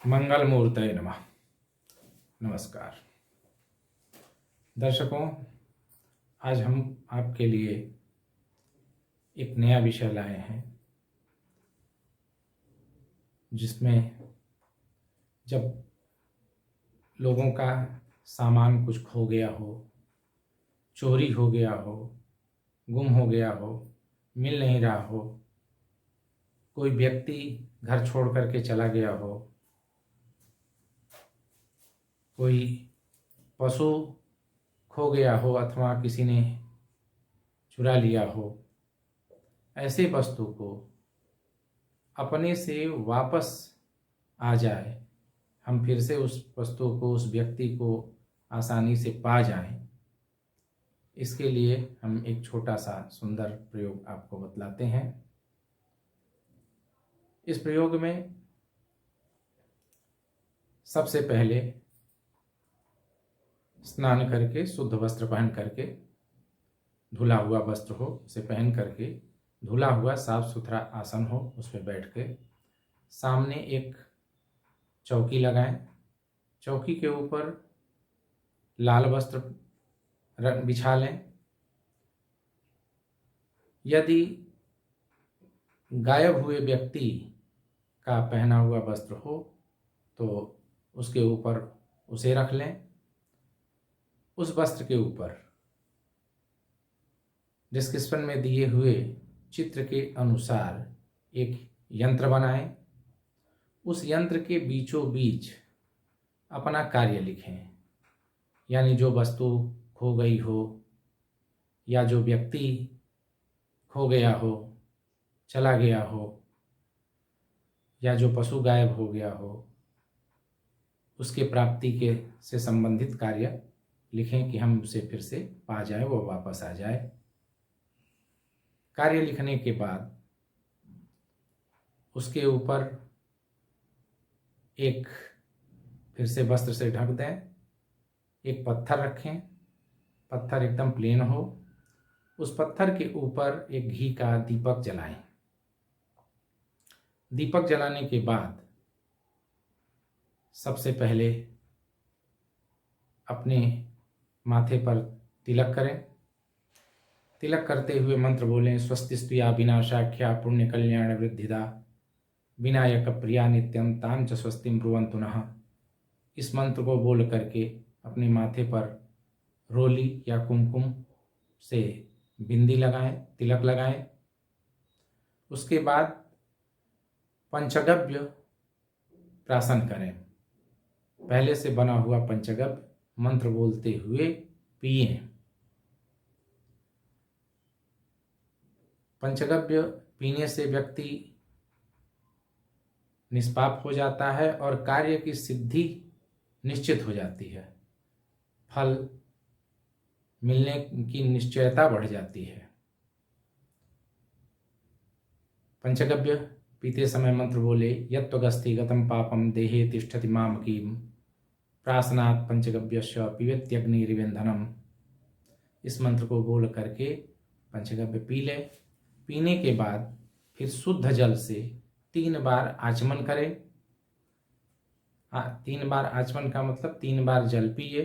मंगल मूर्तये नमः। नमस्कार दर्शकों, आज हम आपके लिए एक नया विषय लाए हैं, जिसमें जब लोगों का सामान कुछ खो गया हो, चोरी हो गया हो, गुम हो गया हो, मिल नहीं रहा हो, कोई व्यक्ति घर छोड़ करके चला गया हो, कोई पशु खो गया हो अथवा किसी ने चुरा लिया हो, ऐसे वस्तु को अपने से वापस आ जाए, हम फिर से उस वस्तु को, उस व्यक्ति को आसानी से पा जाएं, इसके लिए हम एक छोटा सा सुंदर प्रयोग आपको बतलाते हैं। इस प्रयोग में सबसे पहले स्नान करके, शुद्ध वस्त्र पहन करके, धुला हुआ वस्त्र हो उसे पहन करके, धुला हुआ साफ सुथरा आसन हो उस पर बैठ के, सामने एक चौकी लगाएं। चौकी के ऊपर लाल वस्त्र बिछा लें। यदि गायब हुए व्यक्ति का पहना हुआ वस्त्र हो तो उसके ऊपर उसे रख लें। उस वस्त्र के ऊपर डिस्क्रिप्शन में दिए हुए चित्र के अनुसार एक यंत्र बनाएं। उस यंत्र के बीचों बीच अपना कार्य लिखें, यानी जो वस्तु खो गई हो या जो व्यक्ति खो गया हो, चला गया हो, या जो पशु गायब हो गया हो, उसके प्राप्ति के से संबंधित कार्य लिखें कि हम उसे फिर से पा जाए, वो वापस आ जाए। कार्य लिखने के बाद उसके ऊपर एक फिर से वस्त्र से ढक दें। एक पत्थर रखें, पत्थर एकदम प्लेन हो। उस पत्थर के ऊपर एक घी का दीपक जलाएं। दीपक जलाने के बाद सबसे पहले अपने माथे पर तिलक करें। तिलक करते हुए मंत्र बोलें, स्वस्तिस्तुया विनाशाख्या पुण्य कल्याण वृद्धिदा विनायक प्रिया नित्यं तां च स्वस्तिं ब्रुवन्तु नः। इस मंत्र को बोल करके अपने माथे पर रोली या कुमकुम से बिंदी लगाएं, तिलक लगाएं। उसके बाद पंचगव्य प्राशन करें। पहले से बना हुआ पंचगव्य मंत्र बोलते हुए पिए। पंचगव्य पीने से व्यक्ति निष्पाप हो जाता है और कार्य की सिद्धि निश्चित हो जाती है, फल मिलने की निश्चयता बढ़ जाती है। पंचगव्य पीते समय मंत्र बोले, यत्त्वगस्ति गतं पापम देहे तिष्ठति मामकीम प्रासनात् पंचगव्यस्य पिबत्यग्निरिवेन्धनम। इस मंत्र को बोल करके पंचगव्य पी ले। पीने के बाद फिर शुद्ध जल से 3 बार आचमन करें। 3 बार आचमन का मतलब 3 बार जल पिए।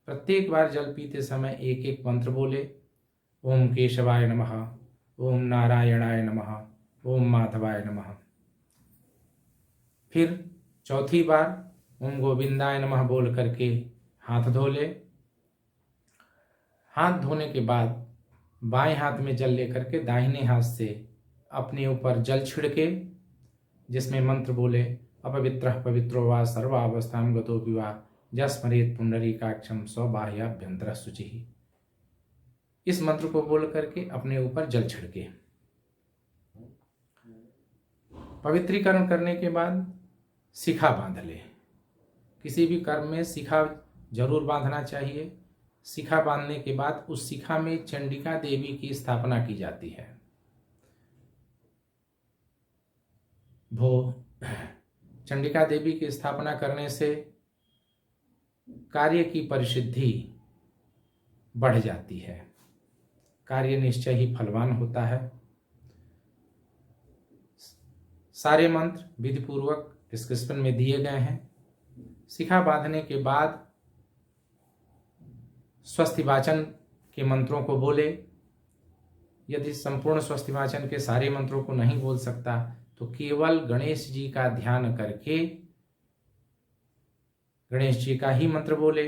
प्रत्येक बार जल पीते समय एक एक मंत्र बोले, ओम केशवाय नमः, ओम नारायणाय नमः, ओम माधवाय नमः। फिर चौथी बार ओम गोविंदाय नमः बोल करके हाथ धो ले। हाथ धोने के बाद बाएं हाथ में जल लेकर के दाहिने हाथ से अपने ऊपर जल छिड़के, जिसमें मंत्र बोले, अपवित्रः पवित्रो वा सर्वावस्थां गतोऽपि वा यस्मरेत् पुंडरीकाक्षं स्वबाह्याभ्यन्तरः शुचिः। इस मंत्र को बोल करके अपने ऊपर जल छिड़के। पवित्रीकरण करने के बाद शिखा बांध ले। किसी भी कर्म में शिखा जरूर बांधना चाहिए। शिखा बांधने के बाद उस शिखा में चंडिका देवी की स्थापना की जाती है। चंडिका देवी की स्थापना करने से कार्य की परिसिद्धि बढ़ जाती है, कार्य निश्चय ही फलवान होता है। सारे मंत्र विधिपूर्वक डिस्क्रिप्शन में दिए गए हैं। शिखा बांधने के बाद स्वस्तिवाचन के मंत्रों को बोले। यदि संपूर्ण स्वस्तिवाचन के सारे मंत्रों को नहीं बोल सकता तो केवल गणेश जी का ध्यान करके गणेश जी का ही मंत्र बोले।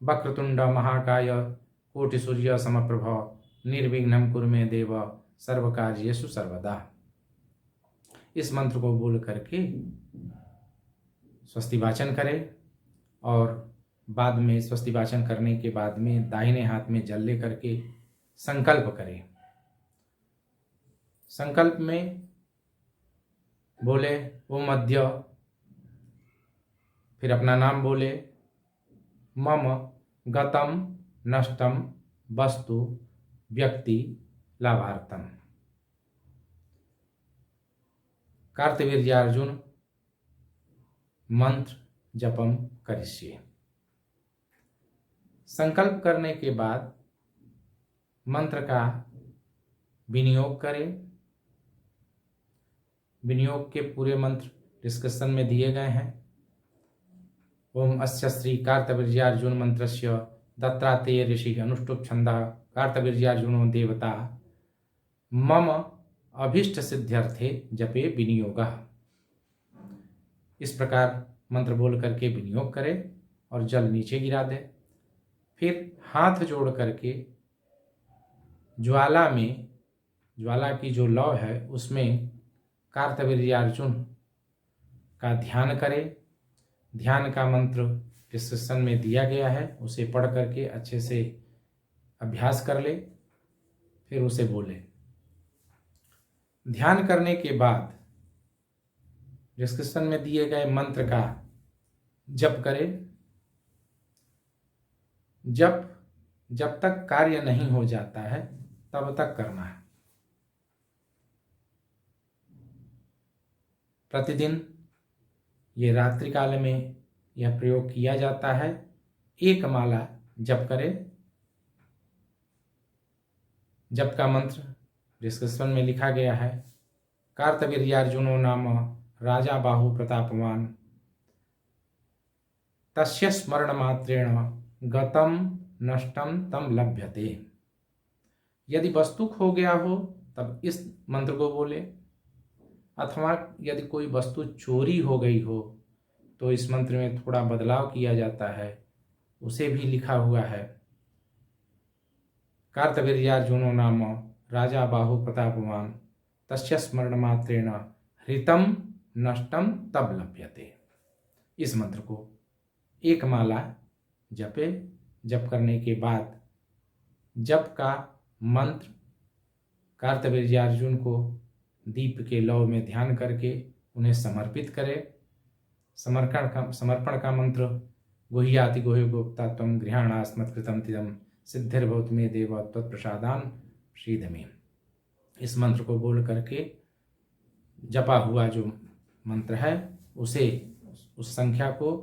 वक्रतुंड महाकाय कोटि सूर्य समप्रभ निर्विघ्नं कुरु मे देव सर्वकार्येषु सर्वदा। इस मंत्र को बोल करके स्वस्तिवाचन करें और बाद में स्वस्तिवाचन करने के बाद में दाहिने हाथ में जल ले करके संकल्प करें। संकल्प में बोले ओ मध्य, फिर अपना नाम बोले, मम गतम नष्टम वस्तु व्यक्ति लाभार्थम। कार्तवीर्यार्जुन मंत्र जपम करिष्ये। संकल्प करने के बाद मंत्र का विनियोग करें। विनियोग के पूरे मंत्र डिस्कशन में दिए गए हैं। ओम अस्य श्री कार्तवीर्यार्जुन मंत्रस्य दत्तात्रेय ऋषि अनुष्टुप छंदः कार्तवीर्यार्जुनो देवता मम अभीष्ट सिद्ध्यर्थे जपे विनियोगः। इस प्रकार मंत्र बोल करके विनियोग करें और जल नीचे गिरा दे। फिर हाथ जोड़ करके ज्वाला में, ज्वाला की जो लौ है उसमें कार्तवीर्यार्जुन का ध्यान करें। ध्यान का मंत्र डिस्क्रिप्शन में दिया गया है, उसे पढ़ करके अच्छे से अभ्यास कर ले, फिर उसे बोले। ध्यान करने के बाद डिस्क्रिप्शन में दिए गए मंत्र का जप करें। जब तक कार्य नहीं हो जाता है तब तक करना है। प्रतिदिन ये रात्रि काल में यह प्रयोग किया जाता है। एक माला जप करें। जप का मंत्र डिस्क्रिप्शन में लिखा गया है। कार्तवीर्यार्जुनो नाम राजा बाहु प्रतापवान तस्य स्मरण मात्रेण गतम नष्टम तम लभ्यते। यदि वस्तु खो गया हो तब इस मंत्र को बोले, अथवा यदि कोई वस्तु चोरी हो गई हो तो इस मंत्र में थोड़ा बदलाव किया जाता है, उसे भी लिखा हुआ है। कार्तवीर्यार्जुनो नाम राजा बाहु प्रतापवान तस्य स्मरण मात्रेण हृतम नष्टम तब लभ्यते। इस मंत्र को एक माला जपे। जप करने के बाद जप का मंत्र कार्तवीर्यार्जुन को दीप के लौ में ध्यान करके उन्हें समर्पित करें। समर्पण का मंत्र गुह्याति गुह्य गुप्ता त्वं गृहाणास्मत्कृतं तिदं सिद्धिर्भवतु मे देव त्वत्प्रसादान् श्रीध मे। इस मंत्र को बोल करके जपा हुआ जो मंत्र है उसे, उस संख्या को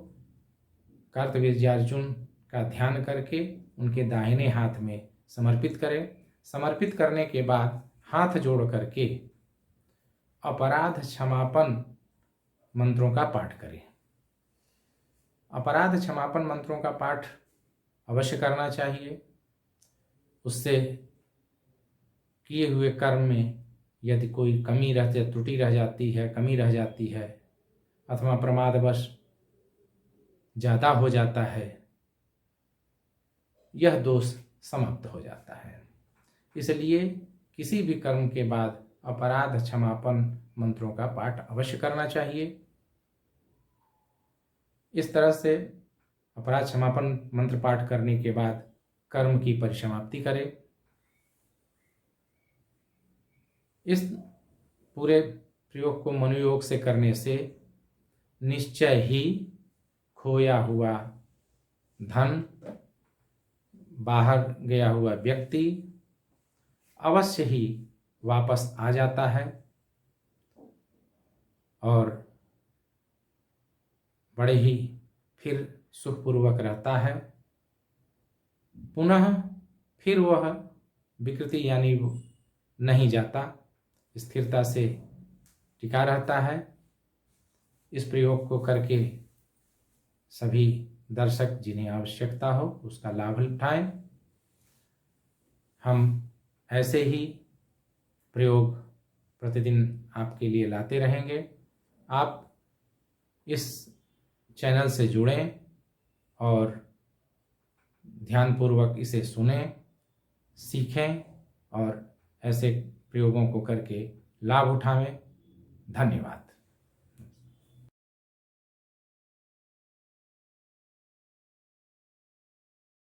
कार्तवीर्यार्जुन का ध्यान करके उनके दाहिने हाथ में समर्पित करें। समर्पित करने के बाद हाथ जोड़ करके अपराध क्षमापन मंत्रों का पाठ करें। अपराध क्षमापन मंत्रों का पाठ अवश्य करना चाहिए। उससे किए हुए कर्म में यदि कोई कमी त्रुटि रह जाती है, कमी रह जाती है, अथवा प्रमादवश ज़्यादा हो जाता है, यह दोष समाप्त हो जाता है। इसलिए किसी भी कर्म के बाद अपराध क्षमापन मंत्रों का पाठ अवश्य करना चाहिए। इस तरह से अपराध क्षमापन मंत्र पाठ करने के बाद कर्म की परिसमाप्ति करें। इस पूरे प्रयोग को मनोयोग से करने से निश्चय ही खोया हुआ धन, बाहर गया हुआ व्यक्ति अवश्य ही वापस आ जाता है और बड़े ही फिर सुखपूर्वक रहता है। पुनः फिर वह विकृति यानी नहीं जाता, स्थिरता से टिका रहता है। इस प्रयोग को करके सभी दर्शक जिन्हें आवश्यकता हो उसका लाभ उठाएं। हम ऐसे ही प्रयोग प्रतिदिन आपके लिए लाते रहेंगे। आप इस चैनल से जुड़ें और ध्यानपूर्वक इसे सुनें, सीखें और ऐसे प्रयोगों को करके लाभ उठावें। धन्यवाद।